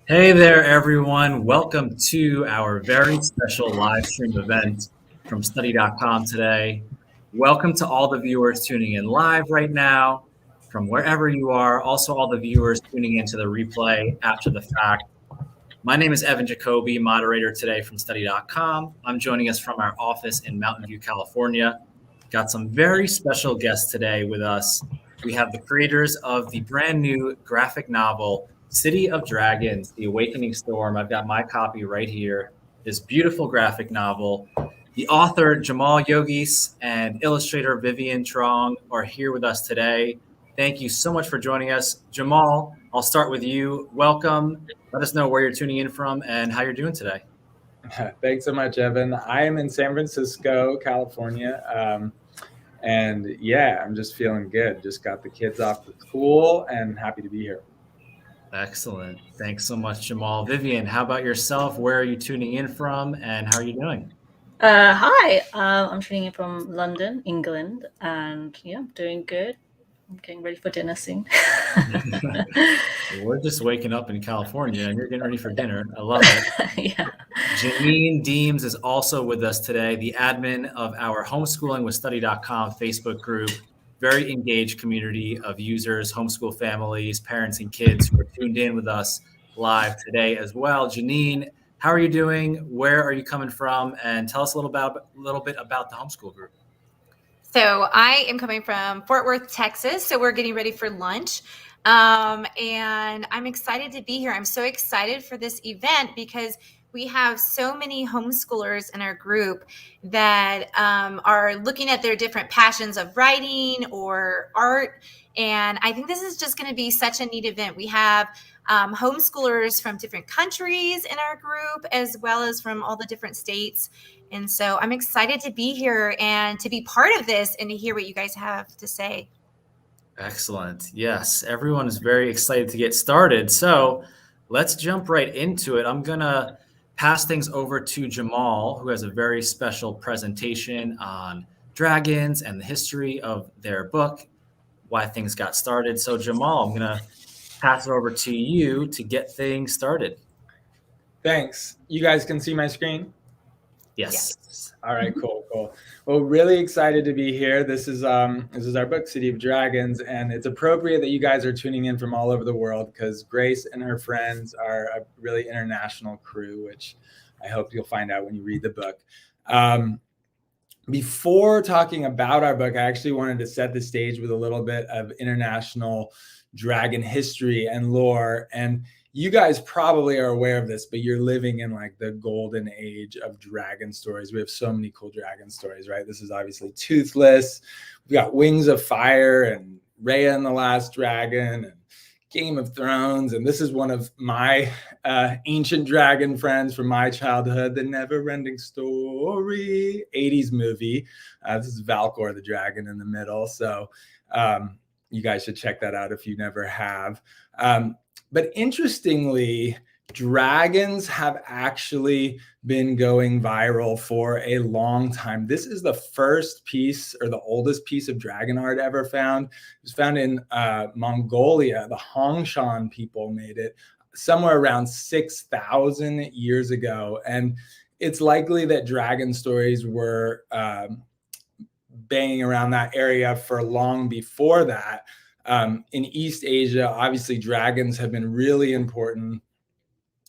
Hey there, everyone. Welcome to our very special live stream event from Study.com today. Welcome to all the viewers tuning in live right now from wherever you are. Also, all the viewers tuning into the replay after the fact. My name is Evan Jacoby, moderator today from Study.com. I'm joining us from our office in Mountain View, California. Got some very special guests today with us. We have the creators of the brand new graphic novel, City of Dragons, The Awakening Storm. I've got my copy right here. This beautiful graphic novel. The author, Jaimal Yogis, and illustrator, Vivian Truong, are here with us today. Thank you so much for joining us. Jaimal, I'll start with you. Welcome. Let us know where you're tuning in from and how you're doing today. Thanks so much, Evan. I am in San Francisco, California. And yeah, I'm just feeling good. Just got the kids off to school and happy to be here. Excellent. Thanks so much, Jaimal. Vivian, how about yourself? Where are you tuning in from and how are you doing? Hi, I'm tuning in from London, England, and yeah, I'm doing good. I'm getting ready for dinner soon. We're just waking up in California and you're getting ready for dinner. I love it. Yeah. Janine Deems is also with us today, the admin of our Homeschooling with Study.com Facebook group. Very engaged community of users, homeschool families, parents, and kids who are tuned in with us live today as well. Janine, how are you doing? Where are you coming from? And tell us a little bit about the homeschool group. So I am coming from Fort Worth, Texas. So we're getting ready for lunch. And I'm excited to be here. I'm so excited for this event because we have so many homeschoolers in our group that are looking at their different passions of writing or art. And I think this is just going to be such a neat event. We have homeschoolers from different countries in our group, as well as from all the different states. And so I'm excited to be here and to be part of this and to hear what you guys have to say. Excellent. Yes, everyone is very excited to get started. So let's jump right into it. I'm going to pass things over to Jaimal, who has a very special presentation on dragons and the history of their book, Why Things Got Started. So Jaimal, I'm going to pass it over to you to get things started. Thanks. You guys can see my screen? Yes. All right, cool. Well, really excited to be here. This is our book, City of Dragons, and it's appropriate that you guys are tuning in from all over the world because Grace and her friends are a really international crew, which I hope you'll find out when you read the book. Before talking about our book, I actually wanted to set the stage with a little bit of international dragon history and lore. And you guys probably are aware of this, but you're living in like the golden age of dragon stories. We have so many cool dragon stories, right? This is obviously Toothless. We've got Wings of Fire and Raya and the Last Dragon and Game of Thrones. And this is one of my ancient dragon friends from my childhood, The Never-Ending Story, 80s movie. This is Valkor the dragon in the middle. So you guys should check that out if you never have. But interestingly, dragons have actually been going viral for a long time. This is the first piece or the oldest piece of dragon art ever found. It was found in Mongolia. The Hongshan people made it somewhere around 6,000 years ago. And it's likely that dragon stories were banging around that area for long before that. In East Asia, obviously, dragons have been really important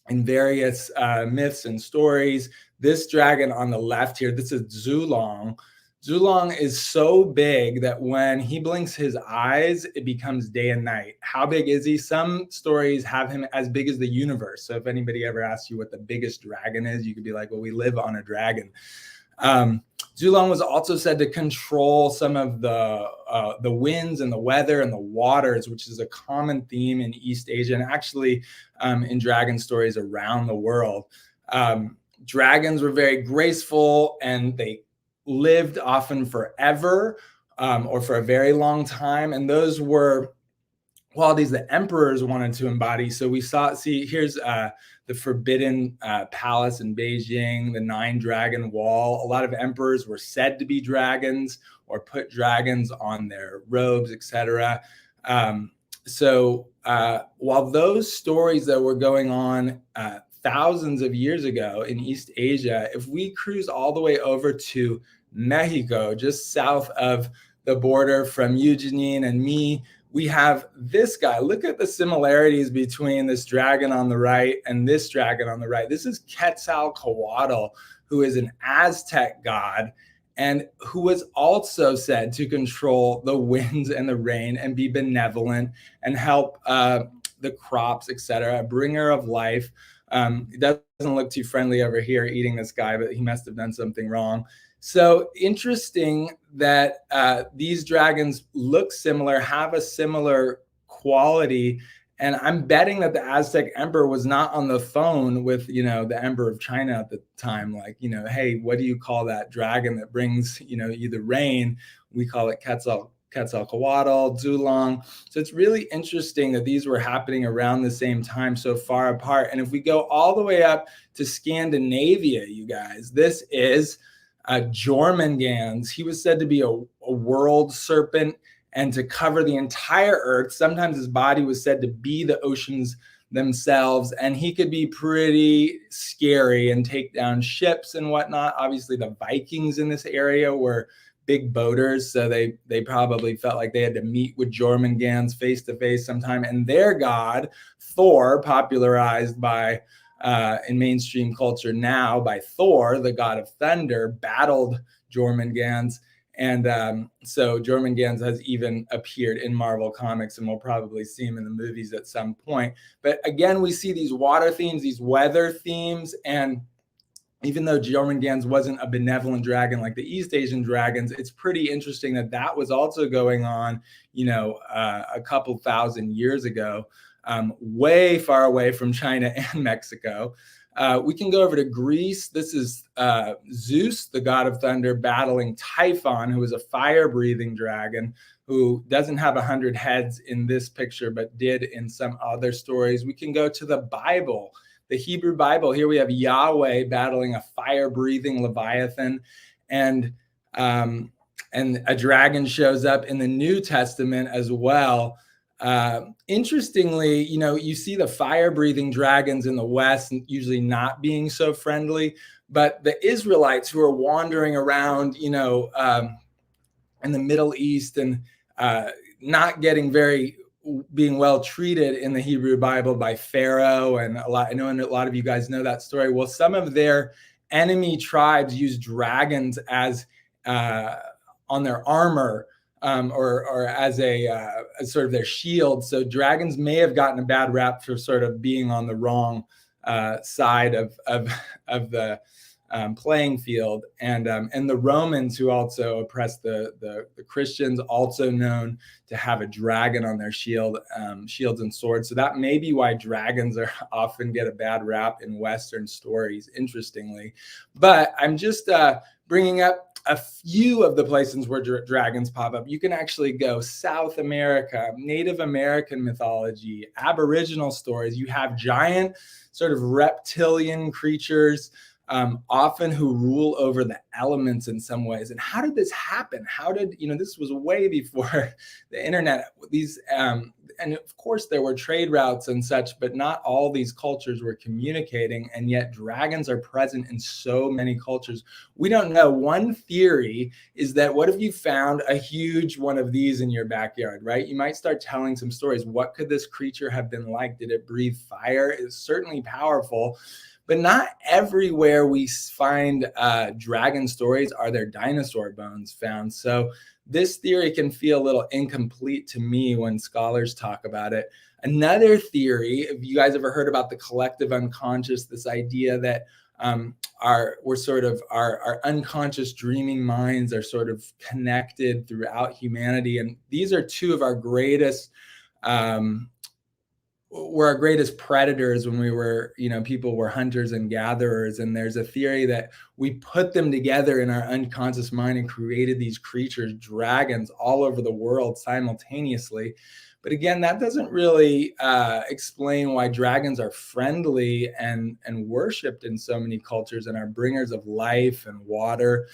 in various myths and stories. This dragon on the left here, this is Zulong. Zulong is so big that when he blinks his eyes, it becomes day and night. How big is he? Some stories have him as big as the universe. So if anybody ever asks you what the biggest dragon is, you could be like, well, we live on a dragon. Zulong was also said to control some of the winds and the weather and the waters, which is a common theme in East Asia and actually in dragon stories around the world. Dragons were very graceful and they lived often forever or for a very long time. And those were qualities that emperors wanted to embody. So we see here's the Forbidden Palace in Beijing, the 9-Dragon Wall. A lot of emperors were said to be dragons or put dragons on their robes, etc. while those stories that were going on thousands of years ago in East Asia, if we cruise all the way over to Mexico, just south of the border from Eugene and me, we have this guy. Look at the similarities between this dragon on the right and this dragon on the right. This is Quetzalcoatl, who is an Aztec god and who was also said to control the winds and the rain and be benevolent and help the crops, etc., a bringer of life. It doesn't look too friendly over here eating this guy, but he must have done something wrong. So interesting that these dragons look similar, have a similar quality. And I'm betting that the Aztec emperor was not on the phone with, the emperor of China at the time. Like, hey, what do you call that dragon that brings, you the rain? We call it Quetzalcoatl, Zulong. So it's really interesting that these were happening around the same time, so far apart. And if we go all the way up to Scandinavia, you guys, this is Jormungandr. He was said to be a world serpent and to cover the entire earth. Sometimes his body was said to be the oceans themselves, and he could be pretty scary and take down ships and whatnot. Obviously, the Vikings in this area were big boaters, so they probably felt like they had to meet with Jormungandr face to face sometime. And their god, Thor, popularized by in mainstream culture now by Thor, the god of thunder, battled Jormungandr. And so Jormungandr has even appeared in Marvel Comics, and we'll probably see him in the movies at some point. But again, we see these water themes, these weather themes, and even though Jormungandr wasn't a benevolent dragon like the East Asian dragons, it's pretty interesting that that was also going on, a couple thousand years ago, way far away from China and Mexico. We can go over to Greece. This is Zeus, the god of thunder, battling Typhon, who is a fire-breathing dragon who doesn't have 100 heads in this picture, but did in some other stories. We can go to the Bible, the Hebrew Bible. Here we have Yahweh battling a fire-breathing Leviathan, and a dragon shows up in the New Testament as well. Interestingly, you see the fire-breathing dragons in the West usually not being so friendly, but the Israelites who are wandering around, in the Middle East and not being well treated in the Hebrew Bible by Pharaoh, and I know a lot of you guys know that story. Well, some of their enemy tribes use dragons as on their armor. Or as as sort of their shield. So dragons may have gotten a bad rap for sort of being on the wrong side of the playing field. And the Romans, who also oppressed the Christians, also known to have a dragon on their shields and swords. So that may be why dragons often get a bad rap in Western stories, interestingly. But I'm just bringing up a few of the places where dragons pop up. You can actually go South America, Native American mythology, Aboriginal stories. You have giant sort of reptilian creatures, often who rule over the elements in some ways. And how did this happen? How did, this was way before the internet. These, and of course there were trade routes and such, but not all these cultures were communicating. And yet dragons are present in so many cultures. We don't know. One theory is that what if you found a huge one of these in your backyard, right? You might start telling some stories. What could this creature have been like? Did it breathe fire? It's certainly powerful. But not everywhere we find dragon stories are there dinosaur bones found. So this theory can feel a little incomplete to me when scholars talk about it. Another theory, if you guys ever heard about the collective unconscious, this idea that our unconscious dreaming minds are sort of connected throughout humanity. And these are two of our greatest were our greatest predators when we were, people were hunters and gatherers. And there's a theory that we put them together in our unconscious mind and created these creatures, dragons, all over the world simultaneously. But again, that doesn't really explain why dragons are friendly and worshipped in so many cultures and are bringers of life and water.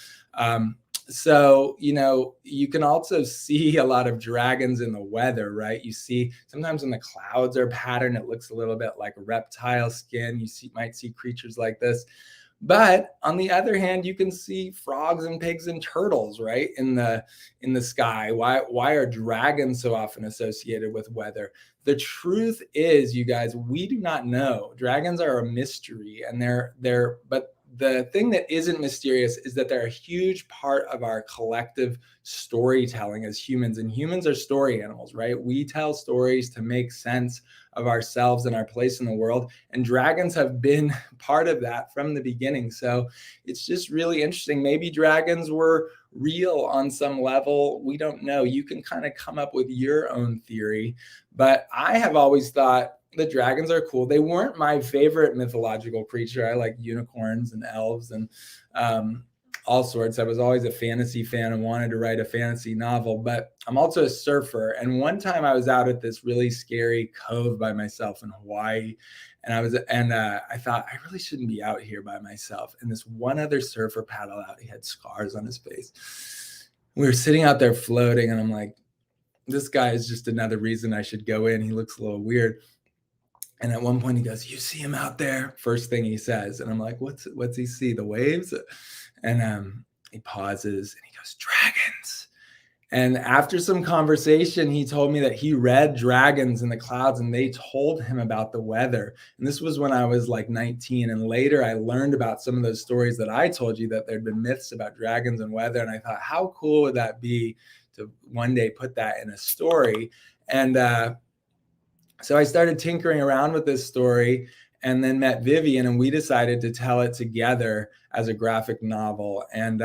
So, you can also see a lot of dragons in the weather, right? You see sometimes when the clouds are patterned, it looks a little bit like reptile skin. Might see creatures like this. But on the other hand, you can see frogs and pigs and turtles, right, in the sky. Why are dragons so often associated with weather? The truth is, you guys, we do not know. Dragons are a mystery, and but the thing that isn't mysterious is that they're a huge part of our collective storytelling as humans, and humans are story animals, right? We tell stories to make sense of ourselves and our place in the world, and dragons have been part of that from the beginning. So it's just really interesting. Maybe dragons were real on some level. We don't know. You can kind of come up with your own theory, but I have always thought the dragons are cool. They weren't my favorite mythological creature. I like unicorns and elves and all sorts. I was always a fantasy fan and wanted to write a fantasy novel, but I'm also a surfer. And one time I was out at this really scary cove by myself in Hawaii, and I thought I really shouldn't be out here by myself. And this one other surfer paddled out. He had scars on his face. We were sitting out there floating, and I'm like, this guy is just another reason I should go in. He looks a little weird. And at one point he goes, "You see him out there?" First thing he says. And I'm like, what's he see? The waves? And he pauses and he goes, "Dragons." And after some conversation, he told me that he read dragons in the clouds and they told him about the weather. And this was when I was like 19. And later I learned about some of those stories that I told you, that there'd been myths about dragons and weather. And I thought, how cool would that be to one day put that in a story? And so I started tinkering around with this story and then met Vivian, and we decided to tell it together as a graphic novel. And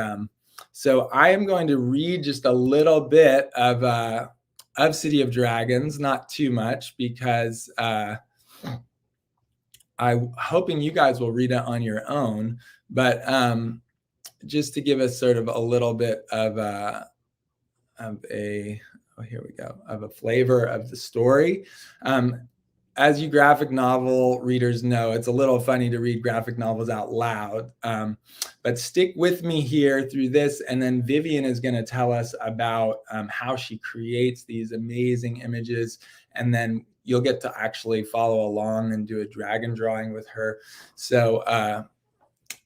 so I am going to read just a little bit of City of Dragons, not too much, because I'm hoping you guys will read it on your own. But just to give us sort of a little bit of a flavor of the story. As you graphic novel readers know, it's a little funny to read graphic novels out loud, but stick with me here through this, and then Vivian is going to tell us about how she creates these amazing images, and then you'll get to actually follow along and do a dragon drawing with her.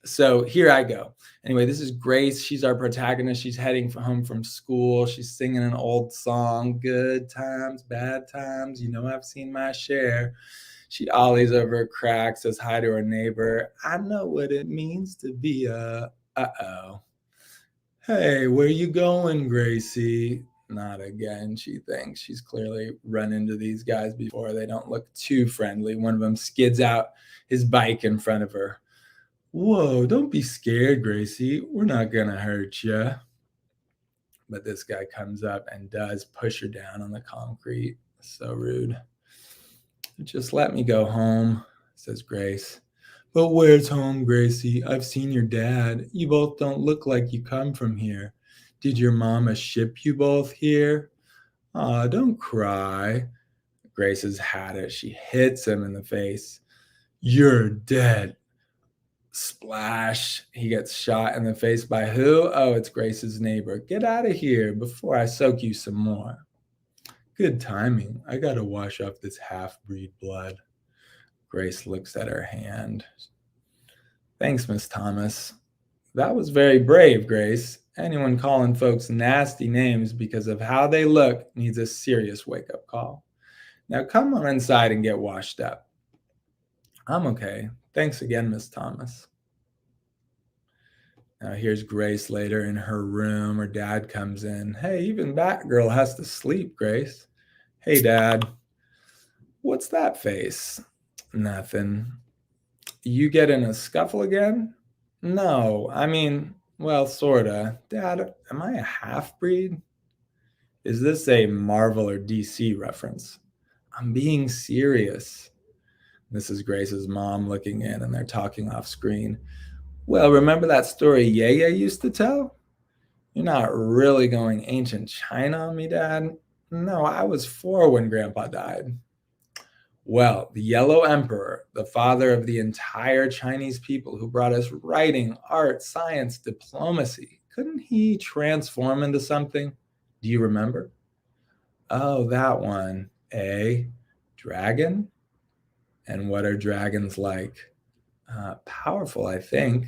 So here I go. Anyway, this is Grace. She's our protagonist. She's heading home from school. She's singing an old song, "Good times, bad times. You know I've seen my share." She ollies over a crack, says hi to her neighbor. "I know what it means to be a uh-oh." "Hey, where you going, Gracie?" Not again, she thinks. She's clearly run into these guys before. They don't look too friendly. One of them skids out his bike in front of her. "Whoa, don't be scared, Gracie. We're not going to hurt you." But this guy comes up and does push her down on the concrete. So rude. "Just let me go home," says Grace. "But where's home, Gracie? I've seen your dad. You both don't look like you come from here. Did your mama ship you both here?" "Aw, don't cry." Grace has had it. She hits him in the face. "You're dead." Splash. He gets shot in the face by who? Oh, it's Grace's neighbor. "Get out of here before I soak you some more." "Good timing. I gotta wash off this half-breed blood." Grace looks at her hand. "Thanks, Miss Thomas." "That was very brave, Grace. Anyone calling folks nasty names because of how they look needs a serious wake-up call. Now come on inside and get washed up." "I'm okay. Thanks again, Miss Thomas." Now here's Grace later in her room. Her dad comes in. "Hey, even Batgirl has to sleep, Grace." "Hey, Dad." "What's that face?" "Nothing." "You get in a scuffle again?" "No, I mean, well, sorta. Dad, am I a half-breed?" Is this a Marvel or DC reference? "I'm being serious." This is Grace's mom looking in, and they're talking off screen. "Well, remember that story Yaya used to tell?" "You're not really going ancient China on me, Dad?" "No, I was 4 when Grandpa died." "Well, the Yellow Emperor, the father of the entire Chinese people who brought us writing, art, science, diplomacy, couldn't he transform into something? Do you remember? Oh, that one. A dragon. And what are dragons like? Powerful, I think,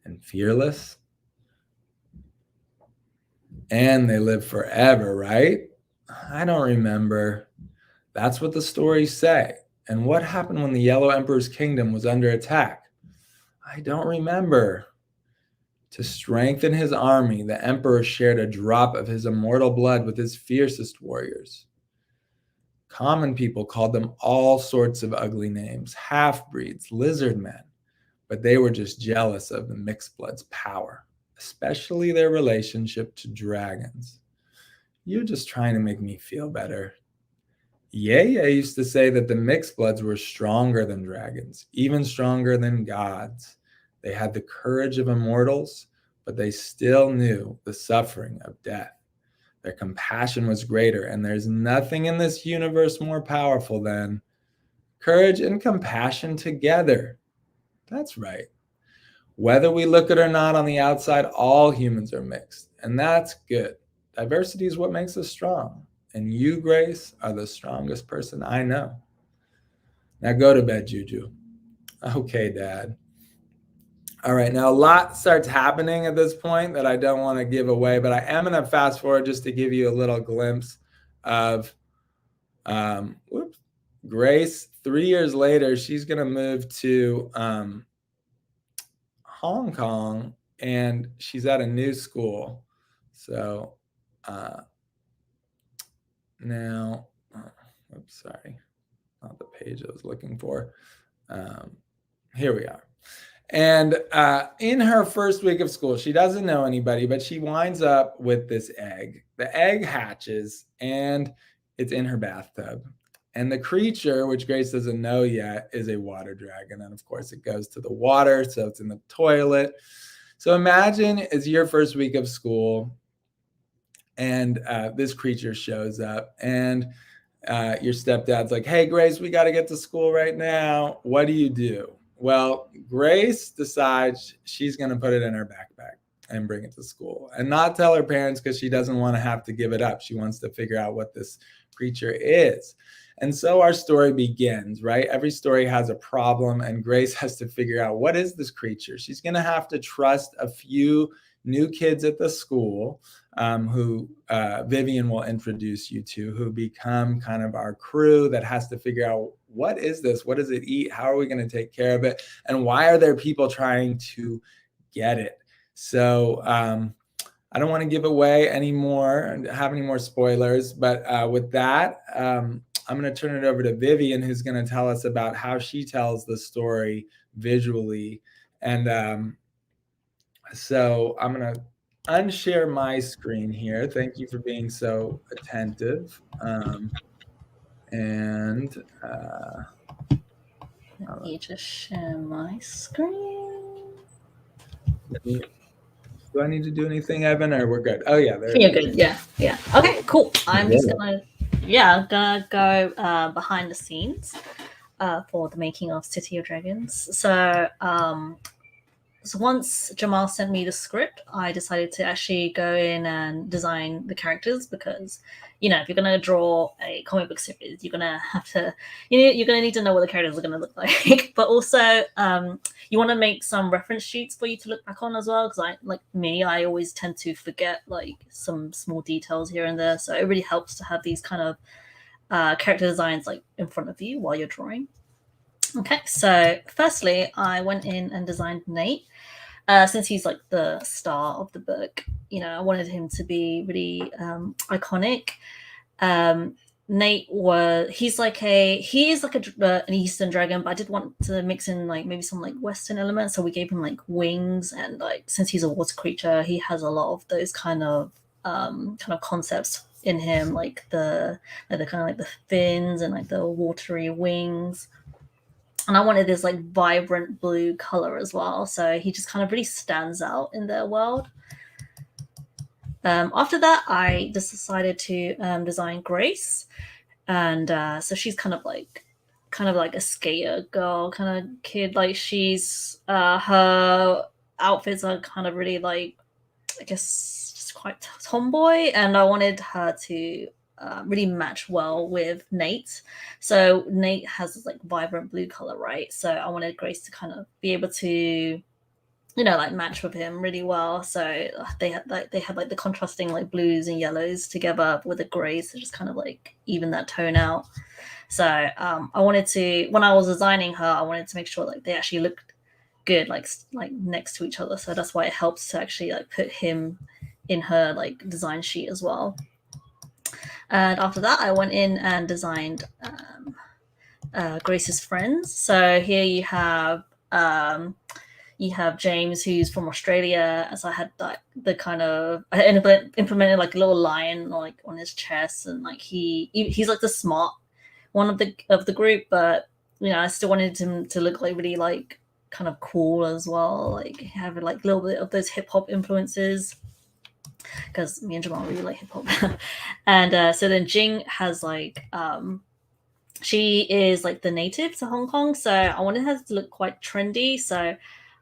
and fearless. And they live forever, right? I don't remember. That's what the stories say. And what happened when the Yellow Emperor's kingdom was under attack? I don't remember. To strengthen his army, the emperor shared a drop of his immortal blood with his fiercest warriors. Common people called them all sorts of ugly names, half-breeds, lizard men, but they were just jealous of the mixed blood's power, especially their relationship to dragons. You're just trying to make me feel better. Yaya used to say that the mixed bloods were stronger than dragons, even stronger than gods. They had the courage of immortals, but they still knew the suffering of death. Their compassion was greater, and there's nothing in this universe more powerful than courage and compassion together. That's right. Whether we look it or not on the outside, all humans are mixed, and that's good. Diversity is what makes us strong, and you, Grace, are the strongest person I know. Now go to bed, Juju. Okay, Dad. All right, now a lot starts happening at this point that I don't want to give away, but I am going to fast forward just to give you a little glimpse of Grace. 3 years later, she's going to move to Hong Kong, and she's at a new school. So now, oops, sorry, not the page I was looking for. Here we are. And in her first week of school, she doesn't know anybody, but she winds up with this egg. The egg hatches, and it's in her bathtub. And the creature, which Grace doesn't know yet, is a water dragon. And of course, it goes to the water, so it's in the toilet. So imagine it's your first week of school, and this creature shows up, and your stepdad's like, hey, Grace, we got to get to school right now. What do you do? Well, Grace decides she's going to put it in her backpack and bring it to school and not tell her parents because she doesn't want to have to give it up. She wants to figure out what this creature is. And so our story begins, right? Every story has a problem, and Grace has to figure out, what is this creature? She's going to have to trust a few new kids at the school who Vivian will introduce you to, who become kind of our crew that has to figure out, what is this? What does it eat? How are we going to take care of it? And why are there people trying to get it? So I don't want to give away any more and have any more spoilers, but with that, I'm going to turn it over to Vivian, who's going to tell us about how she tells the story visually. And so I'm going to unshare my screen here. Thank you for being so attentive. Let me just share my screen. Do I need to do anything, Evan, or we're good? Oh yeah, You're good. Yeah. Okay, cool. I'm just gonna go behind the scenes for the making of City of Dragons. So so once Jaimal sent me the script, I decided to actually go in and design the characters, because, you know, if you're going to draw a comic book series, you're going to have to, you're going to need to know what the characters are going to look like. But also, you want to make some reference sheets for you to look back on as well, because I always tend to forget like some small details here and there. So it really helps to have these kind of character designs like in front of you while you're drawing. Okay, so firstly, I went in and designed Nate. Since he's like the star of the book, you know, I wanted him to be really iconic. Nate he's like an Eastern dragon, but I did want to mix in like maybe some like Western elements. So we gave him like wings, and like since he's a water creature, he has a lot of those kind of concepts in him, like the kind of like the fins and like the watery wings. And I wanted this like vibrant blue color as well. So he just kind of really stands out in their world. After that, I just decided to design Grace. And so she's kind of like a skater girl kind of kid. Like she's, her outfits are kind of really like I guess, just quite tomboy, and I wanted her to really match well with Nate. So Nate has this like vibrant blue color, right? So I wanted Grace to kind of be able to, like match with him really well. So they had like the contrasting like blues and yellows together with the grays to just kind of like even that tone out. So I wanted to, when I was designing her, I wanted to make sure like they actually looked good, like next to each other. So that's why it helps to actually like put him in her like design sheet as well. And after that, I went in and designed Grace's friends. So here you have James, who's from Australia. So I had like the kind of, I implemented like a little lion like on his chest, and like he's like the smart one of the group, but I still wanted him to look like really like kind of cool as well, like having like a little bit of those hip hop influences, because me and Jamal really like hip hop. And so then Jing has like she is like the native to Hong Kong, so I wanted her to look quite trendy. So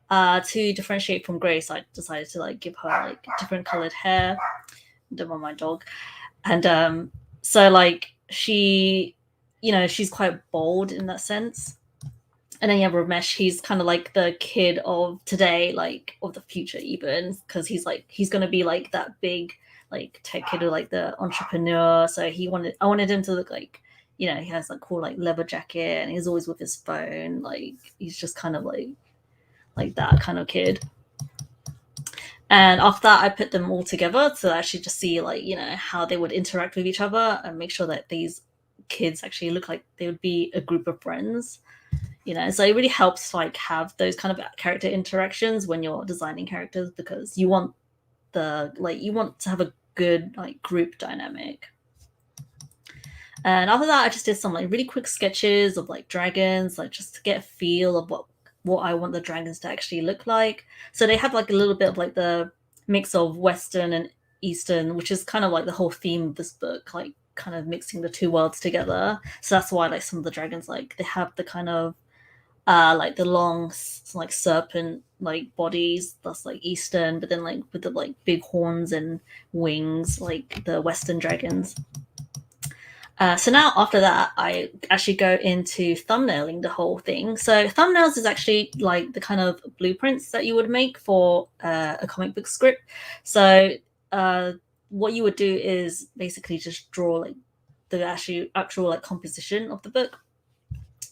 to differentiate from Grace, I decided to like give her like different colored hair. Don't mind my dog. And so like she, she's quite bold in that sense. And then you have Ramesh, he's kind of like the kid of today, like of the future even, because he's going to be like that big like tech kid or like the entrepreneur. So I wanted him to look like, he has like cool like leather jacket, and he's always with his phone. Like he's just kind of like that kind of kid. And after that, I put them all together to actually just see like, how they would interact with each other and make sure that these kids actually look like they would be a group of friends. So it really helps to like have those kind of character interactions when you're designing characters, because you want to have a good like group dynamic. And after that, I just did some like really quick sketches of like dragons, like just to get a feel of what I want the dragons to actually look like. So they have like a little bit of like the mix of Western and Eastern, which is kind of like the whole theme of this book, like kind of mixing the two worlds together. So that's why like some of the dragons, like they have the kind of like the long like serpent like bodies, that's like Eastern, but then like with the like big horns and wings like the Western dragons. So now after that, I actually go into thumbnailing the whole thing. So thumbnails is actually like the kind of blueprints that you would make for a comic book script. So what you would do is basically just draw like the actual like composition of the book,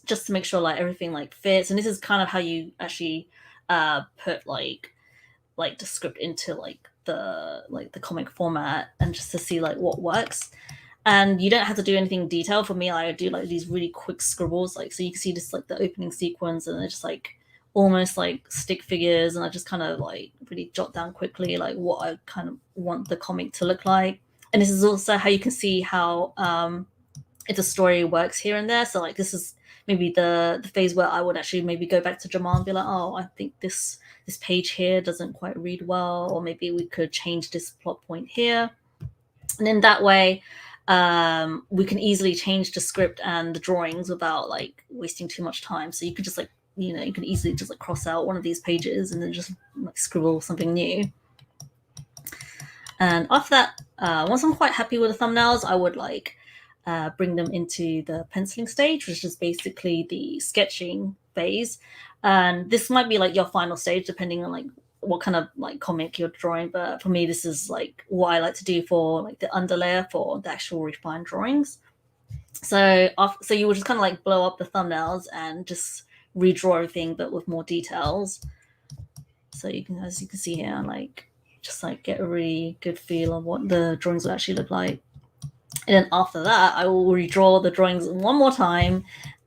just to make sure like everything like fits. And this is kind of how you actually put like the script into like the comic format, and just to see like what works. And you don't have to do anything detailed. For me, I do like these really quick scribbles, like so you can see just like the opening sequence, and they're just like almost like stick figures, and I just kind of like really jot down quickly like what I kind of want the comic to look like. And this is also how you can see how if the story works here and there. So like this is maybe the phase where I would actually maybe go back to Jamal and be like, oh, I think this page here doesn't quite read well, or maybe we could change this plot point here. And in that way, we can easily change the script and the drawings without like wasting too much time. So you could just like, you can easily just like cross out one of these pages and then just like scribble something new. And after that, once I'm quite happy with the thumbnails, I would like bring them into the penciling stage, which is basically the sketching phase. And this might be like your final stage, depending on like what kind of like comic you're drawing. But for me, this is like what I like to do for like the underlayer for the actual refined drawings. So you will just kind of like blow up the thumbnails and just redraw everything, but with more details. So you can, as you can see here, like just like get a really good feel of what the drawings will actually look like. And then after that, I will redraw the drawings one more time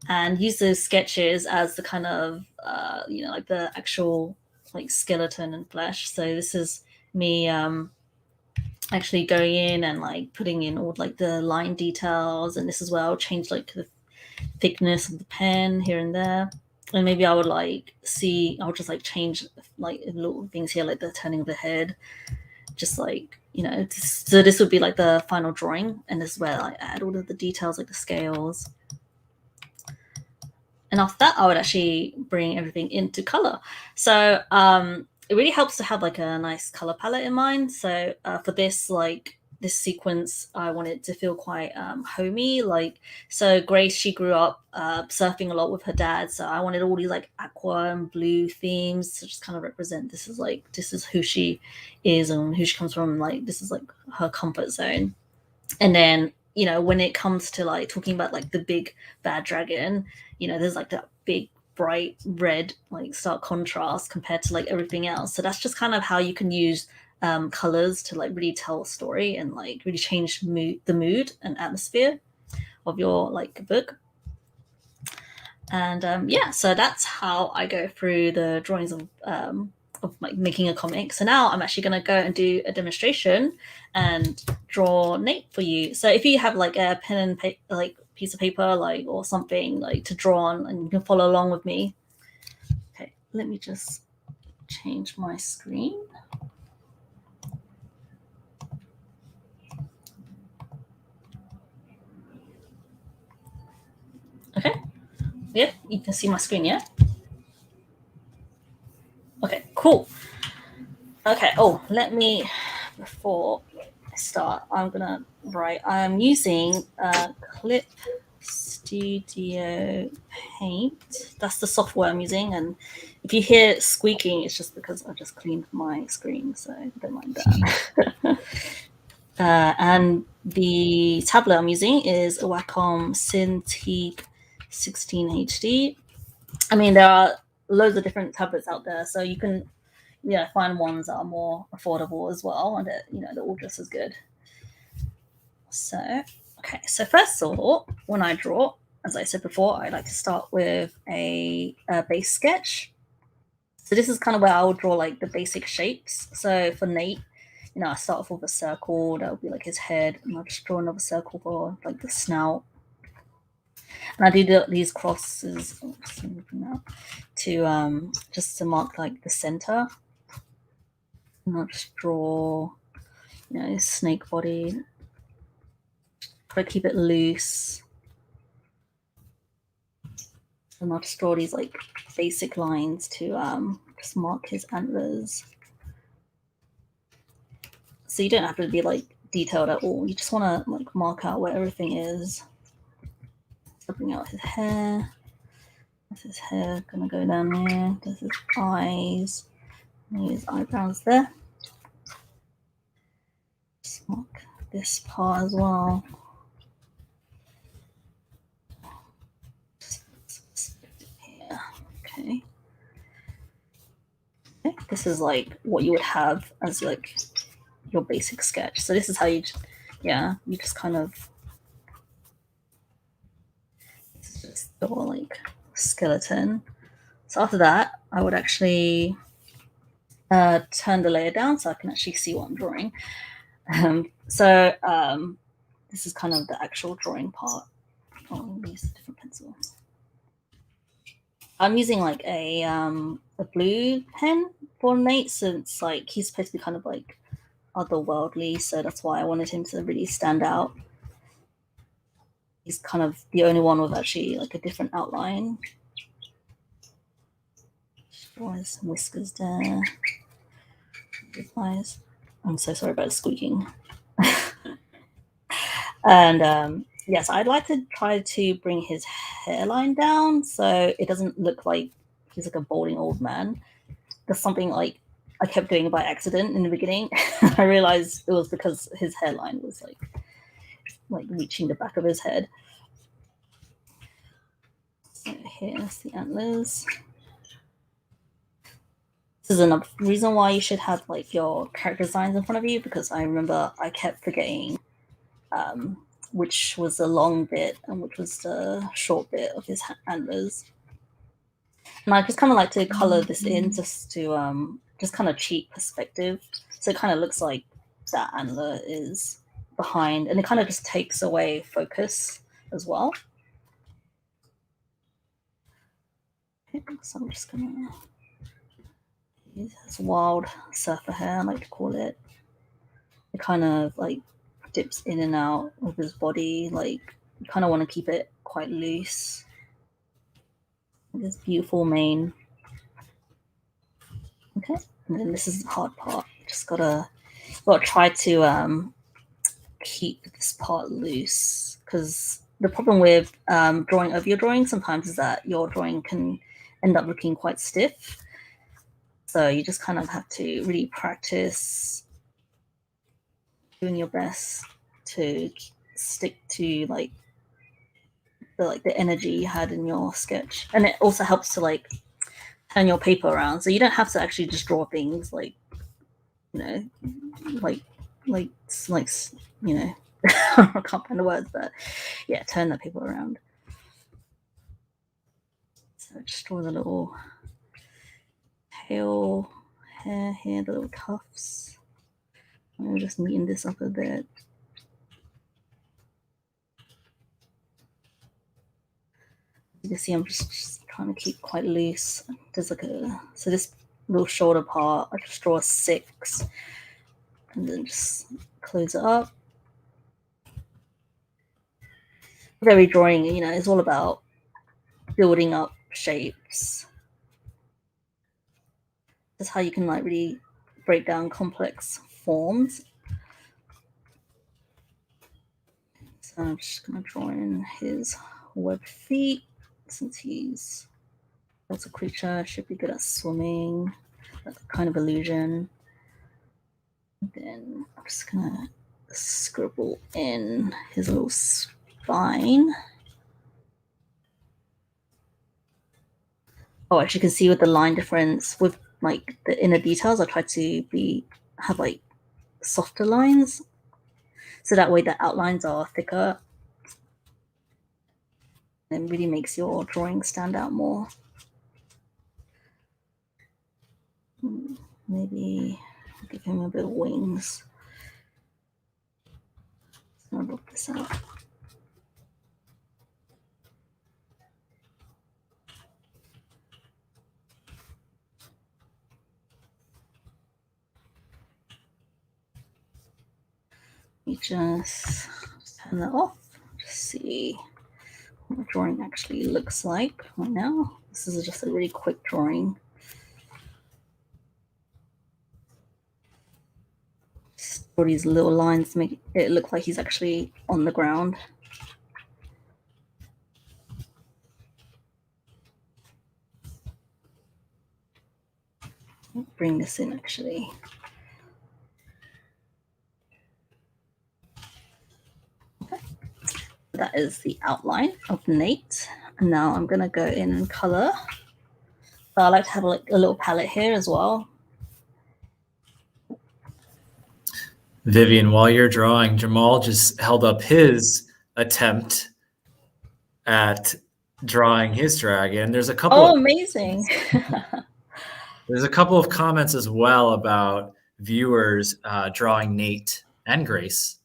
and use those sketches as the kind of, like the actual like skeleton and flesh. So this is me actually going in and like putting in all like the line details. And this is where I'll change like the thickness of the pen here and there. And maybe I would like I'll just like change like little things here, like the turning of the head. Just like, so this would be like the final drawing, and this is where I add all of the details, like the scales. And after that, I would actually bring everything into color. So it really helps to have like a nice color palette in mind. So for this, like this sequence, I want it to feel quite homey. Like, so Grace, she grew up surfing a lot with her dad, so I wanted all these like aqua and blue themes to just kind of represent this is who she is and who she comes from. Like, this is like her comfort zone. And then, you know, when it comes to like talking about like the big bad dragon, you know, there's like that big bright red, like stark contrast compared to like everything else. So that's just kind of how you can use colors to like really tell a story and like really change the mood and atmosphere of your like book. And yeah, so that's how I go through the drawings of like making a comic. So now I'm actually going to go and do a demonstration and draw Nate for you. So if you have like a pen and paper, like piece of paper, like or something like to draw on, and you can follow along with me. Okay, let me just change my screen. Okay, yeah, you can see my screen, yeah? Okay, cool. Okay, oh, let me, before I start, I'm gonna write, I'm using Clip Studio Paint. That's the software I'm using, and if you hear squeaking, it's just because I just cleaned my screen, so don't mind that. And the tablet I'm using is a Wacom Cintiq 16 HD. I mean, there are loads of different tablets out there, so you can find ones that are more affordable as well, and they're all just as good. So, okay, so first of all, when I draw, as I said before, I like to start with a base sketch. So this is kind of where I would draw like the basic shapes. So for Nate, I start off with a circle that would be like his head, and I'll just draw another circle for like the snout. And I do these crosses to just to mark like the center. And I'll just draw, snake body. Try to keep it loose. And I'll just draw these like basic lines to just mark his antlers. So you don't have to be like detailed at all. You just want to like mark out where everything is. So bring out his hair. That's his hair gonna go down there. There's his eyes. And his eyebrows there. Just mark this part as well. Here. Okay. This is like what you would have as like your basic sketch. So this is how you just kind of, this is just your like skeleton. So after that, I would actually turn the layer down so I can actually see what I'm drawing. This is kind of the actual drawing part. Oh, use a different pencil. I'm using like a blue pen for Nate, since like he's supposed to be kind of like otherworldly, so that's why I wanted him to really stand out. He's kind of the only one with actually like a different outline. Draw his whiskers there. His eyes. I'm so sorry about squeaking. And yes, I'd like to try to bring his hairline down so it doesn't look like he's like a balding old man. That's something like I kept doing by accident in the beginning. I realized it was because his hairline was like reaching the back of his head. So here's the antlers. This is another reason why you should have like your character designs in front of you, because I remember I kept forgetting which was the long bit and which was the short bit of his antlers. And I just kind of like to color this in just to just kind of cheat perspective. So it kind of looks like that antler is behind, and it kind of just takes away focus as well. Okay, so I'm just gonna use this wild surfer hair, I like to call it. It kind of like dips in and out of his body. Like you kind of want to keep it quite loose. This beautiful mane. Okay, And then this is the hard part. Just gotta try to keep this part loose, because the problem with drawing over your drawing sometimes is that your drawing can end up looking quite stiff. So you just kind of have to really practice doing your best to stick to like the energy you had in your sketch. And it also helps to like turn your paper around, so you don't have to actually just draw things like, you know, like you know, I can't find the words, but yeah, turn that paper around. So just draw the little tail hair here, the little tufts. I'm just neaten this up a bit. You can see I'm just trying to keep quite loose. There's like so this little shoulder part, I just draw a 6 and then just close it up. With every drawing, you know, it's all about building up shapes. That's how you can like really break down complex forms. So I'm just gonna draw in his webbed feet, since he's also a creature, should be good at swimming. That's kind of illusion. And then I'm just gonna scribble in his little spine. Oh, as you can see with the line difference with like the inner details, I try to have like softer lines, so that way the outlines are thicker and really makes your drawing stand out more. Maybe give him a bit of wings. So I'll look this out. Let me just turn that off. Just see what the drawing actually looks like right now. This is just a really quick drawing. Just all these little lines to make it look like he's actually on the ground. Bring this in actually. Okay. That is the outline of Nate. And now I'm gonna go in and color. So I like to have like a little palette here as well. Vivian, while you're drawing, Jaimal just held up his attempt at drawing his dragon. There's a couple. Oh, amazing! There's a couple of comments as well about viewers drawing Nate and Grace.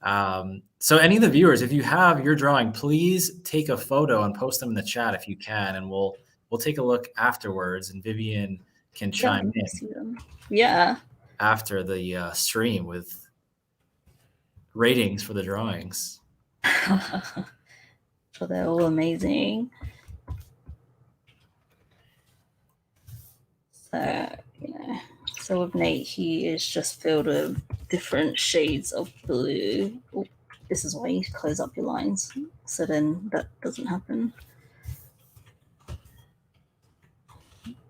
So any of the viewers, if you have your drawing, please take a photo and post them in the chat if you can, and we'll take a look afterwards, and Vivian can chime in. Yeah. After the stream with ratings for the drawings. So they're all amazing. So, you know, so with Nate, he is just filled with different shades of blue. Oh, this is why you close up your lines, so then that doesn't happen.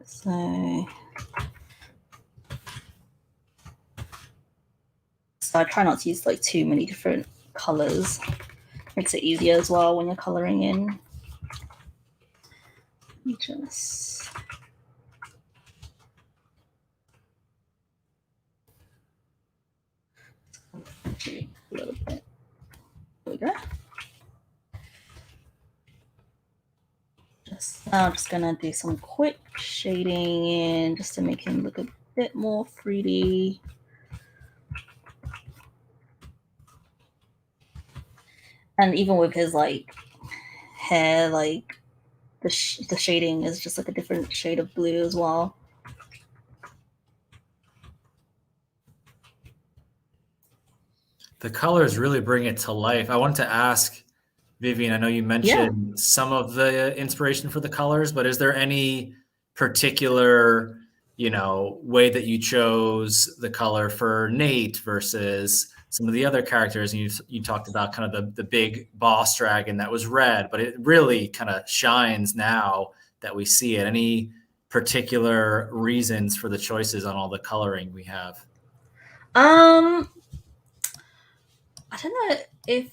So I try not to use like too many different colors. Makes it easier as well when you're coloring in. Just a little bit. There we go. I'm just gonna do some quick shading in just to make him look a bit more fruity. And even with his like hair, like the shading is just like a different shade of blue as well. The colors really bring it to life. I wanted to ask Vivian, I know you mentioned some of the inspiration for the colors, but is there any particular way that you chose the color for Nate versus some of the other characters. And you talked about kind of the big boss dragon that was red, but it really kind of shines now that we see it. Any particular reasons for the choices on all the coloring we have? I don't know if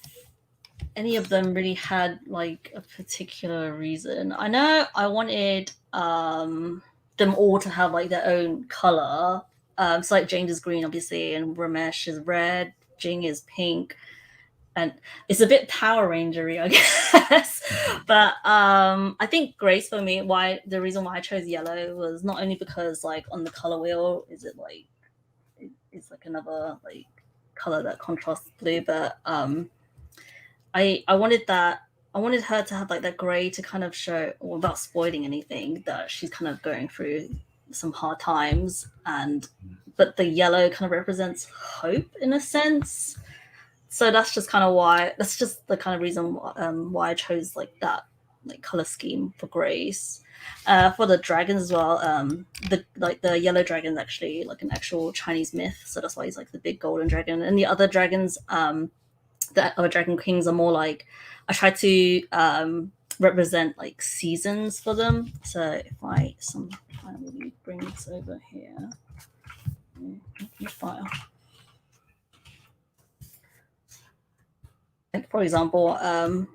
any of them really had like a particular reason. I know I wanted them all to have like their own color. So like James is green, obviously, and Ramesh is red. Jing is pink, and it's a bit Power Rangery, I guess. But I think Grace for me, the reason why I chose yellow was not only because like on the color wheel, it's like another like color that contrasts blue, but I wanted her to have like that gray to kind of show, without spoiling anything, that she's kind of going through some hard times, but the yellow kind of represents hope in a sense. So that's just the kind of reason why I chose like that like color scheme for Grace. For the dragons as well, the yellow dragon is actually like an actual Chinese myth, so that's why he's like the big golden dragon. And the other dragons, the other dragon kings are more like, I try to represent like seasons for them. So if I really bring this over here, file. Like for example, I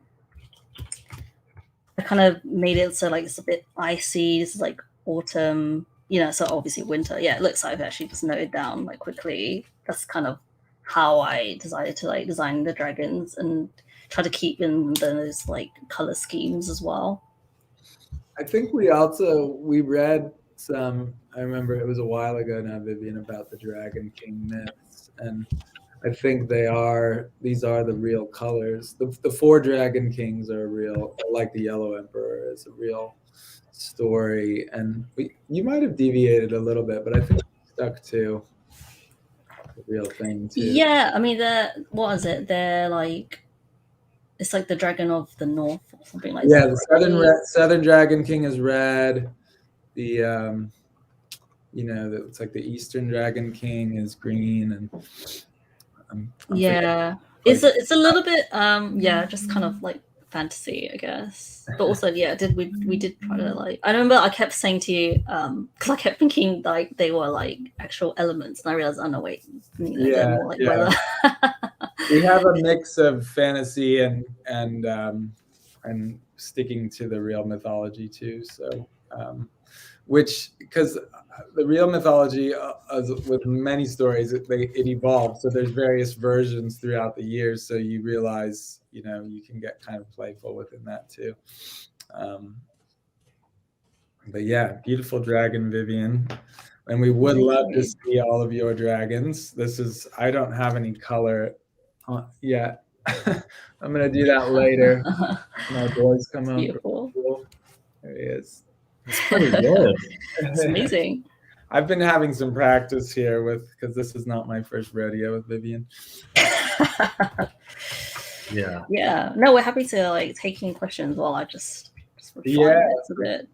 kind of made it so like it's a bit icy. This is like autumn, so obviously winter. Yeah, it looks like I've actually just noted down like quickly. That's kind of how I decided to like design the dragons and try to keep in those like color schemes as well. I think we read some, I remember it was a while ago now, Vivian, about the Dragon King myths, and I think these are the real colors. The 4 Dragon Kings are real, like the Yellow Emperor is a real story, and you might have deviated a little bit, but I think we stuck to the real thing too. Yeah, I mean, what is it? They're like, it's like the Dragon of the North or something like that. Yeah, the Southern Dragon King is red. The it's like the Eastern Dragon King is green, and it's a little bit just kind of like fantasy, I guess. But also, we did try to like. I remember I kept saying to you, because I kept thinking like they were like actual elements, and I realized, oh no, wait, they're more like weather. We have a mix of fantasy and sticking to the real mythology too. So, because the real mythology, with many stories, it evolves. So there's various versions throughout the years. So you realize, you can get kind of playful within that too. But yeah, beautiful dragon, Vivian. And we would love to see all of your dragons. I don't have any color yet. I'm going to do that later. My boys come up. Beautiful. There he is. It's pretty good. It's amazing. I've been having some practice here because this is not my first rodeo with Vivian. Yeah. No, we're happy to like take any questions while I just refine this a bit.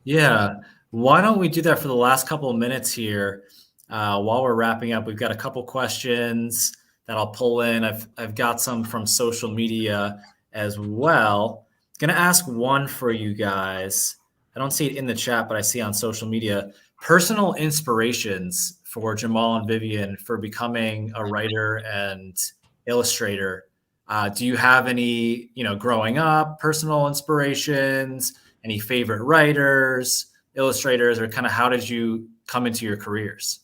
Yeah. Why don't we do that for the last couple of minutes here? While we're wrapping up, we've got a couple questions that I'll pull in. I've got some from social media as well. Gonna ask one for you guys. I don't see it in the chat, but I see on social media. Personal inspirations for Jaimal and Vivian for becoming a writer and illustrator. Do you have any, growing up, personal inspirations, any favorite writers, illustrators, or kind of how did you come into your careers?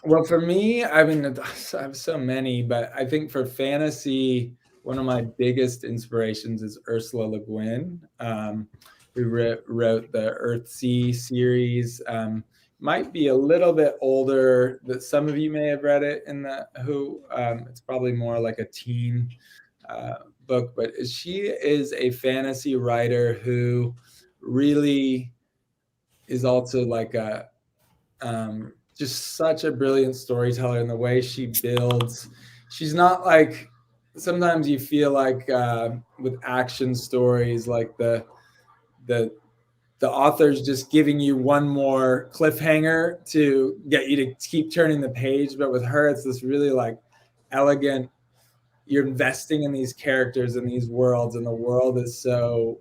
Well, for me, I mean, I have so many, but I think for fantasy, one of my biggest inspirations is Ursula Le Guin, who wrote the Earthsea series. Might be a little bit older. That some of you may have read it in the Who. It's probably more like a teen book, but she is a fantasy writer who really is also like a just such a brilliant storyteller in the way she builds. She's not like, sometimes you feel like with action stories, like the the author's just giving you one more cliffhanger to get you to keep turning the page. But with her, it's this really like elegant, you're investing in these characters and these worlds, and the world is so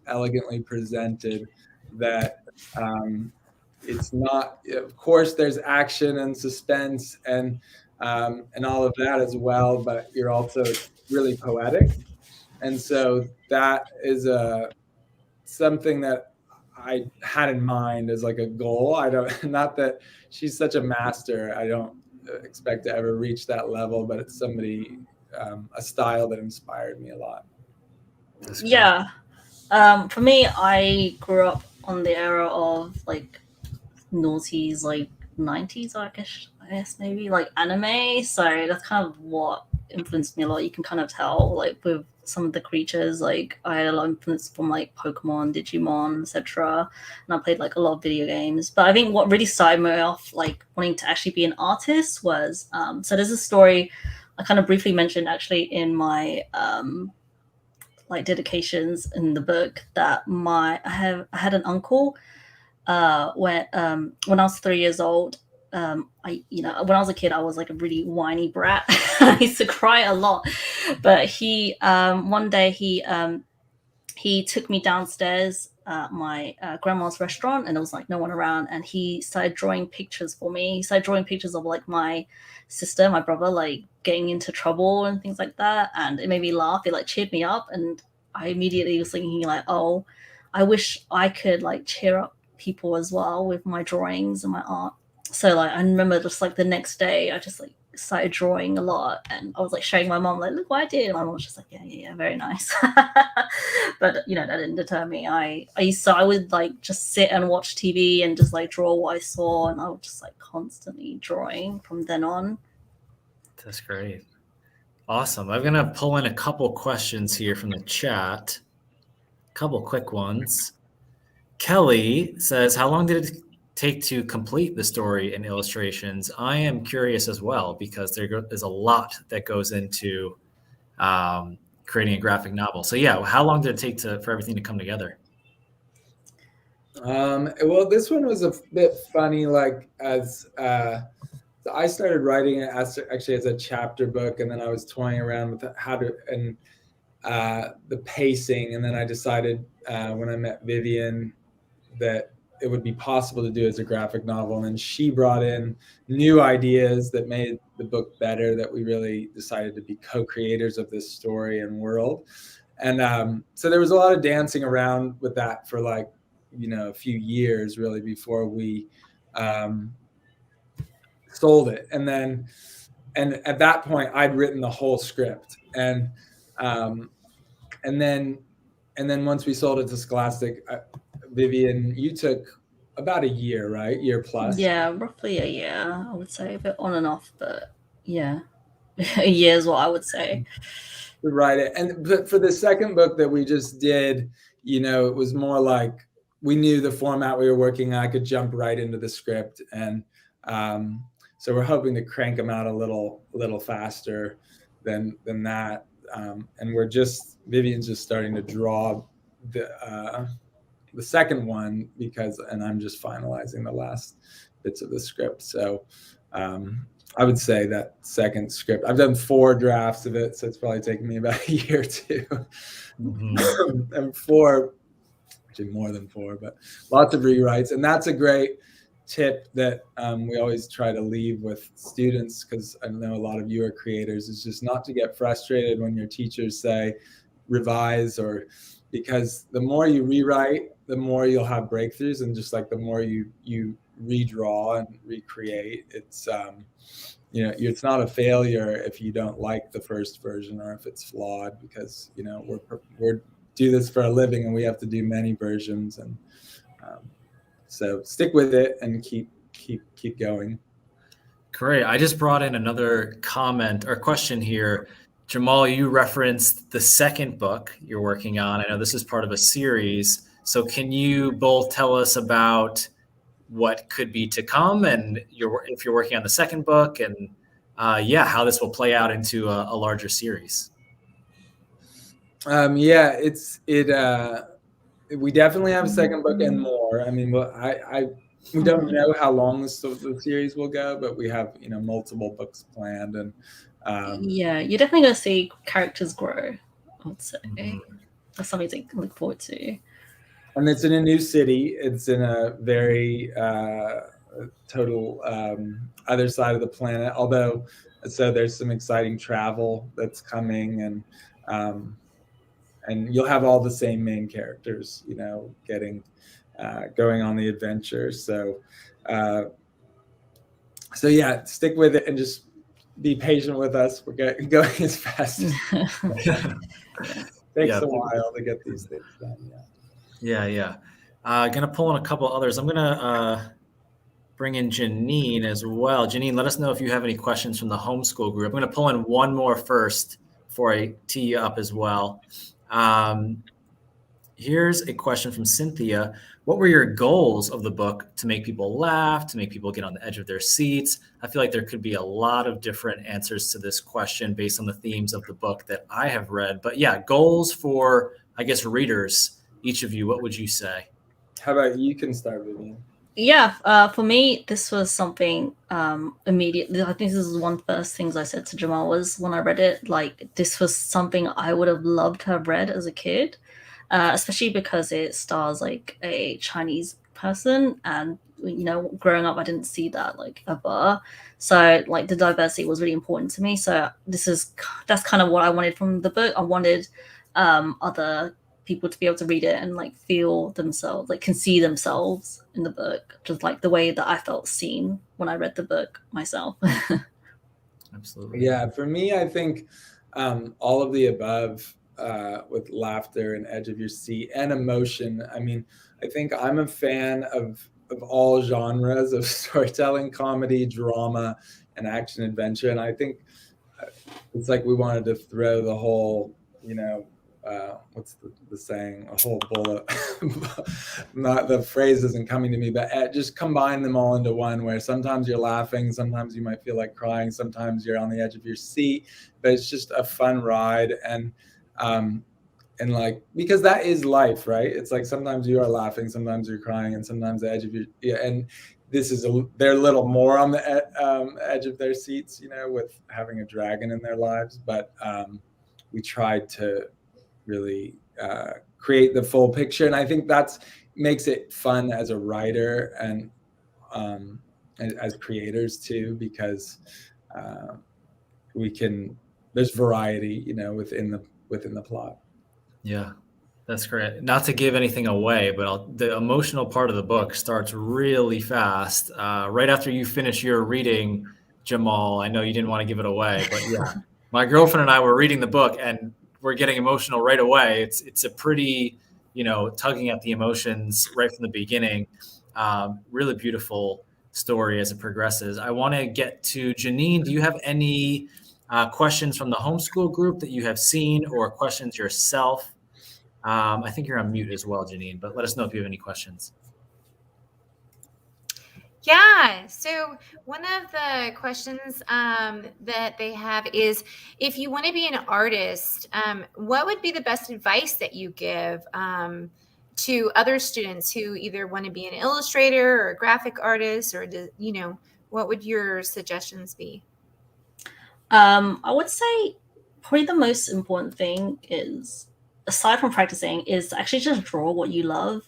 elegantly presented that it's not, of course there's action and suspense and all of that as well, but you're also really poetic. And so that is something that I had in mind as like a goal. I don't, not that she's such a master, I don't expect to ever reach that level, but it's somebody, a style that inspired me a lot. Yeah. For me, I grew up on the era of like noughties, like 90s, I guess maybe like anime. So that's kind of what influenced me a lot. You can kind of tell like with some of the creatures, like I had a lot of influence from like Pokemon, Digimon, etc. And I played like a lot of video games. But I think what really started me off like wanting to actually be an artist was so there's a story I kind of briefly mentioned actually in my like dedications in the book that I had an uncle when I was 3 years old. When I was a kid, I was like a really whiny brat. I used to cry a lot, but he one day he took me downstairs at my grandma's restaurant, and there was like no one around, and he started drawing pictures for me. He started drawing pictures of like my sister, my brother, like getting into trouble and things like that, and it made me laugh. It like cheered me up, and I immediately was thinking like, oh, I wish I could like cheer up people as well with my drawings and my art. So like I remember just like the next day I just like started drawing a lot, and I was like showing my mom like, look what I did, and my mom was just like, yeah, very nice. But that didn't deter me. I would like just sit and watch TV and just like draw what I saw, and I was just like constantly drawing from then on. That's great. Awesome. I'm going to pull in a couple questions here from the chat. A couple quick ones. Kelly says, how long did it take to complete the story and illustrations? I am curious as well, because there's a lot that goes into creating a graphic novel. So yeah, how long did it take for everything to come together? Well, this one was a bit funny, like as I started writing it actually as a chapter book, and then I was toying around with how to, and the pacing, and then I decided when I met Vivian that it would be possible to do as a graphic novel, and then she brought in new ideas that made the book better, that we really decided to be co-creators of this story and world. And so there was a lot of dancing around with that for like a few years really before we sold it. And at that point I'd written the whole script, and then once we sold it to Scholastic, Vivian, you took about a year, right? Year plus. Yeah, roughly a year, I would say, a bit on and off, but yeah, a year is what I would say. To write it. But for the second book that we just did, it was more like we knew the format we were working on. I could jump right into the script, and so we're hoping to crank them out a little faster than that. And Vivian's just starting to draw the second one and I'm just finalizing the last bits of the script. So I would say that second script, I've done 4 drafts of it, so it's probably taken me about a year or 2. Mm-hmm. And 4, actually more than 4, but lots of rewrites. And that's a great tip that we always try to leave with students, because I know a lot of you are creators, is just not to get frustrated when your teachers say revise, or because the more you rewrite, the more you'll have breakthroughs, and just like the more you redraw and recreate, it's it's not a failure if you don't like the first version or if it's flawed, because we're do this for a living and we have to do many versions, and so stick with it and keep going. Great. I just brought in another comment or question here. Jaimal, you referenced the second book you're working on. I know this is part of a series. So can you both tell us about what could be to come, and if you're working on the second book, and how this will play out into a larger series? we definitely have a second book and more. I mean, we don't know how long the series will go, but we have, you know, multiple books planned, and yeah, you're definitely going to see characters grow, I would say. Mhm. That's something to look forward to. And it's in a new city. It's in a very total other side of the planet. Although, so there's some exciting travel that's coming, and you'll have all the same main characters, you know, going on the adventure. So yeah, stick with it and just be patient with us. We're going as fast. Takes a while to get these things done. Yeah. Gonna pull in a couple others. I'm gonna bring in Janine as well. Janine, let us know if you have any questions from the homeschool group. I'm gonna pull in one more first before I tee you up as well. Here's a question from Cynthia. What were your goals of the book to make people laugh, to make people get on the edge of their seats? I feel like there could be a lot of different answers to this question based on the themes of the book that I have read. But yeah, goals for, I guess, readers, each of you, what would you say? How about you can start, Vivian? Yeah, for me, this was something immediate. I think this is one of the first things I said to Jaimal was when I read it, like, this was something I would have loved to have read as a kid. Especially because it stars like a Chinese person, and you know, growing up I didn't see that like ever, so like the diversity was really important to me. So that's kind of what I wanted from the book. I wanted other people to be able to read it and like feel themselves, like can see themselves in the book, just like the way that I felt seen when I read the book myself. Absolutely. Yeah, for me, I think all of the above, with laughter and edge of your seat and emotion. I mean, I think I'm a fan of all genres of storytelling: comedy, drama, and action adventure. And I think it's like we wanted to throw the whole, you know, what's the saying? A whole bullet. Not the phrase isn't coming to me, but just combine them all into one. Where sometimes you're laughing, sometimes you might feel like crying, sometimes you're on the edge of your seat. But it's just a fun ride, and like, because that is life, right? It's like sometimes you are laughing, sometimes you're crying, and sometimes the edge of your and this is they're a little more on the edge of their seats, you know, with having a dragon in their lives. But we tried to really create the full picture, and I think that's makes it fun as a writer and as creators too, because there's variety, you know, within the plot. Yeah, that's great. Not to give anything away, but the emotional part of the book starts really fast. Right after you finish your reading, Jaimal, I know you didn't want to give it away, but yeah, my girlfriend and I were reading the book and we're getting emotional right away. It's a pretty, you know, tugging at the emotions right from the beginning. Really beautiful story as it progresses. I want to get to Janine. Do you have any questions from the homeschool group that you have seen, or questions yourself? I think you're on mute as well, Janine, but let us know if you have any questions. Yeah. So one of the questions that they have is, if you want to be an artist, what would be the best advice that you give to other students who either want to be an illustrator or a graphic artist, or, you know, what would your suggestions be? I would say probably the most important thing is, aside from practicing, is actually just draw what you love.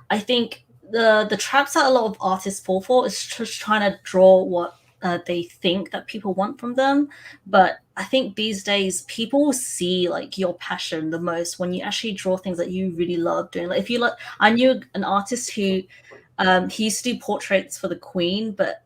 I think the traps that a lot of artists fall for is just trying to draw what they think that people want from them. But I think these days people will see like your passion the most when you actually draw things that you really love doing. Like, if you like, I knew an artist who he used to do portraits for the Queen, but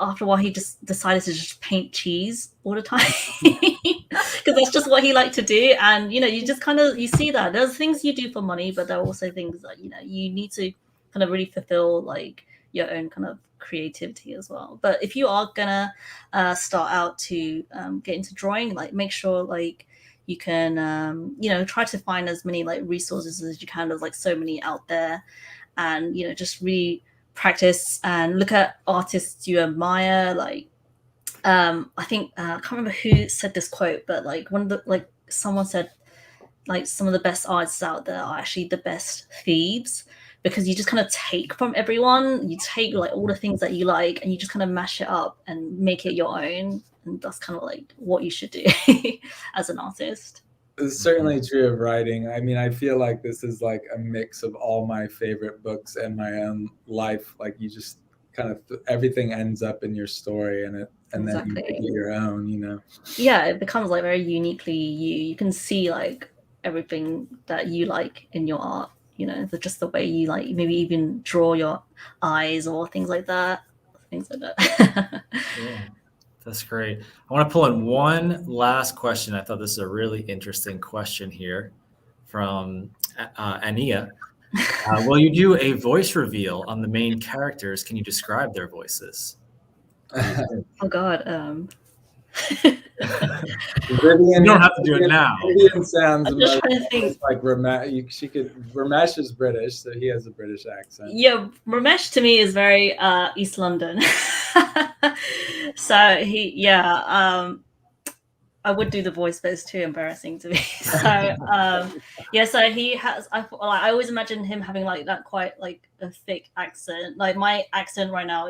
after a while he just decided to just paint cheese all the time because that's just what he liked to do. And you know, you just kind of, you see that there's things you do for money, but there are also things that, you know, you need to kind of really fulfill like your own kind of creativity as well. But if you are gonna start out to get into drawing, like, make sure like you can you know, try to find as many like resources as you can. There's like so many out there, and you know, just really practice and look at artists you admire. Like I think I can't remember who said this quote, but like one of the, like, someone said like some of the best artists out there are actually the best thieves, because you just kind of take from everyone. You take like all the things that you like and you just kind of mash it up and make it your own. And that's kind of like what you should do as an artist. It's certainly true of writing. I mean, I feel like this is like a mix of all my favorite books and my own life. Like you just kind of everything ends up in your story, and then you make it your own. You know. Yeah, it becomes like very uniquely you. You can see like everything that you like in your art. You know, just the way you like maybe even draw your eyes or things like that. Yeah. That's great. I want to pull in one last question. I thought this is a really interesting question here from Ania. Will you do a voice reveal on the main characters? Can you describe their voices? Oh God. Vivian, you don't have to do it now. Vivian sounds like Ramesh. Ramesh is British, so he has a British accent. Yeah, Ramesh to me is very East London. So I would do the voice, but it's too embarrassing to me. So so he has. I always imagine him having like that quite like a thick accent. Like my accent right now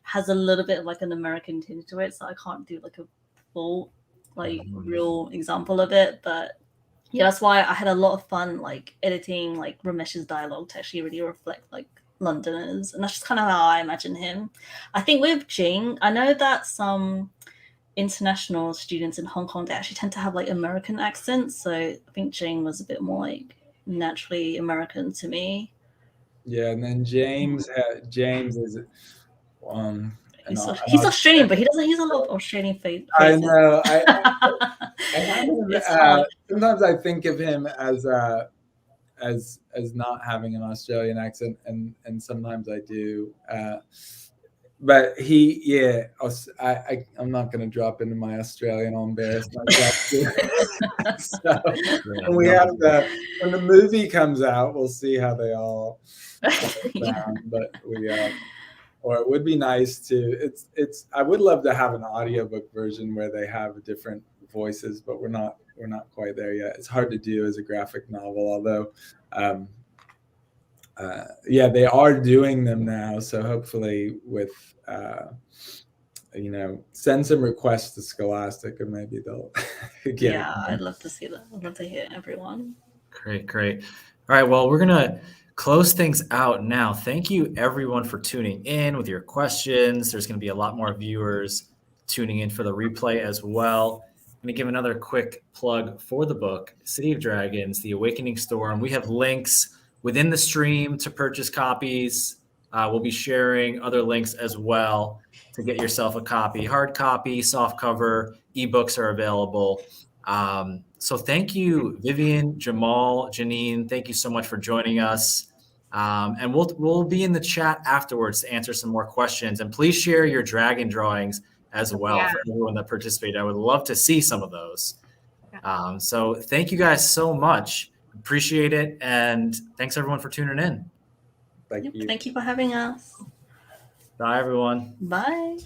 has a little bit of like an American tinge to it, so I can't do like a full like real example of it. But yeah, that's why I had a lot of fun like editing like Ramesh's dialogue to actually really reflect like Londoners, and that's just kind of how I imagine him. I think with Jing, I know that some international students in Hong Kong, they actually tend to have like American accents, so I think Jing was a bit more like naturally American to me. Yeah, and then James is he's Australian, but he doesn't use a lot of Australian phrases. I know. Sometimes I think of him as not having an Australian accent, and sometimes I do. But I'm not going to drop into my Australian. I'll embarrass myself. So when the movie comes out, we'll see how they all sound. But or it would be nice to. I would love to have an audiobook version where they have different voices, but we're not quite there yet. It's hard to do as a graphic novel, although. They are doing them now. So hopefully with, send some requests to Scholastic and maybe they'll get Yeah, I'd love to see that. I'd love to hear everyone. Great. All right. Well, we're going to close things out now. Thank you everyone for tuning in with your questions. There's going to be a lot more viewers tuning in for the replay as well. I'm going to give another quick plug for the book, City of Dragons, The Awakening Storm. We have links within the stream to purchase copies. We'll be sharing other links as well to get yourself a copy. Hard copy, soft cover, ebooks are available. So thank you, Vivian, Jaimal, Janine. Thank you so much for joining us. And we'll be in the chat afterwards to answer some more questions. And please share your dragon drawings as well for everyone that participated. I would love to see some of those. So thank you guys so much. Appreciate it. And thanks everyone for tuning in. Thank you. Thank you for having us. Bye, everyone. Bye.